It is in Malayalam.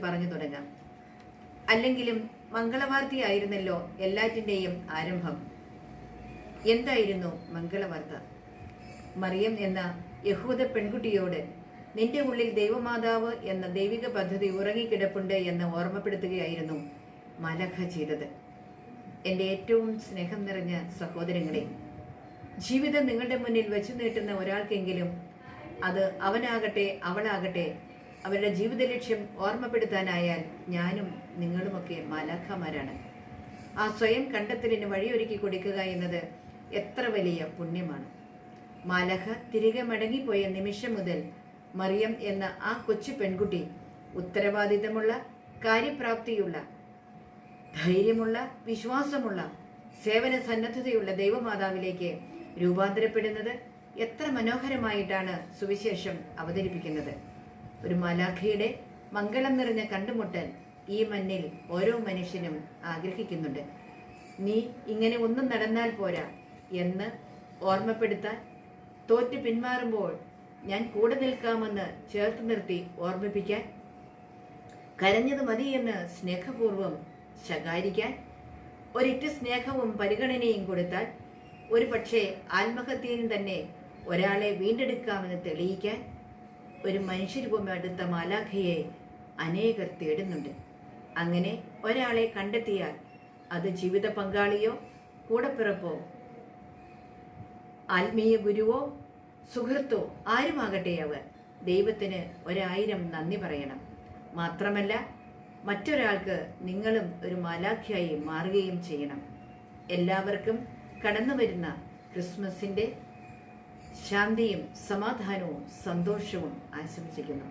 പറഞ്ഞു തുടങ്ങാം. അല്ലെങ്കിലും മംഗളവാർത്തയായിരുന്നല്ലോ എല്ലാറ്റിൻ്റെയും ആരംഭം. എന്തായിരുന്നു മംഗളവാർത്ത? മറിയം എന്ന യഹൂദ പെൺകുട്ടിയോട് നിന്റെ ഉള്ളിൽ ദൈവമാതാവ് എന്ന ദൈവിക പദ്ധതി ഉറങ്ങിക്കിടപ്പുണ്ട് എന്ന് ഓർമ്മപ്പെടുത്തുകയായിരുന്നു മാലാഖ ചെയ്തത്. എൻ്റെ ഏറ്റവും സ്നേഹം നിറഞ്ഞ സഹോദരങ്ങളെ, ജീവിതം നിങ്ങളുടെ മുന്നിൽ വെച്ചു നീട്ടുന്ന ഒരാൾക്കെങ്കിലും അത് അവനാകട്ടെ അവളാകട്ടെ അവരുടെ ജീവിത ലക്ഷ്യം ഓർമ്മപ്പെടുത്താനായാൽ ഞാനും നിങ്ങളുമൊക്കെ മാലാഖമാരാണ്. ആ സ്വയം കണ്ടെത്തലിന് വഴിയൊരുക്കി കൊടുക്കുക എന്നത് എത്ര വലിയ പുണ്യമാണ്. മാലാഖ തിരികെ മടങ്ങിപ്പോയ നിമിഷം മുതൽ മറിയം എന്ന ആ കൊച്ചു പെൺകുട്ടി ഉത്തരവാദിത്തമുള്ള, കാര്യപ്രാപ്തിയുള്ള, ധൈര്യമുള്ള, വിശ്വാസമുള്ള, സേവന സന്നദ്ധതയുള്ള ദൈവമാതാവിലേക്ക് രൂപാന്തരപ്പെടുന്നത് എത്ര മനോഹരമായിട്ടാണ് സുവിശേഷം അവതരിപ്പിക്കുന്നത്. ഒരു മാലാഖയുടെ മംഗളം നിറഞ്ഞ കണ്ടുമുട്ടൽ ഈ മണ്ണിൽ ഓരോ മനുഷ്യനും ആഗ്രഹിക്കുന്നുണ്ട്. നീ ഇങ്ങനെ ഒന്നും നടന്നാൽ പോരാ എന്ന് ഓർമ്മപ്പെടുത്താൻ, തോറ്റു പിന്മാറുമ്പോൾ ഞാൻ കൂടെ നിൽക്കാമെന്ന് ചേർത്ത് നിർത്തി ഓർമ്മിപ്പിക്കാൻ, കരഞ്ഞത് മതിയെന്ന് സ്നേഹപൂർവ്വം ശകാരിക്കാൻ, ഒരിറ്റ് സ്നേഹവും പരിഗണനയും കൊടുത്താൽ ഒരു പക്ഷേ ആത്മഹത്യയിലും തന്നെ ഒരാളെ വീണ്ടെടുക്കാമെന്ന് തെളിയിക്കാൻ ഒരു മനുഷ്യരൂപമെടുത്ത മാലാഖയെ അനേകർ തേടുന്നുണ്ട്. അങ്ങനെ ഒരാളെ കണ്ടെത്തിയാൽ അത് ജീവിത പങ്കാളിയോ കൂടപ്പിറപ്പോ ആത്മീയ ഗുരുവോ സുഹൃത്തോ ആരുമാകട്ടെ, അവർ ദൈവത്തിന് 1000 നന്ദി പറയണം. മാത്രമല്ല മറ്റൊരാൾക്ക് നിങ്ങളും ഒരു മാലാഖയായി മാറുകയും ചെയ്യണം. എല്ലാവർക്കും കടന്നു വരുന്ന ക്രിസ്മസിന്റെ ശാന്തിയും സമാധാനവും സന്തോഷവും ആശംസിക്കുന്നു.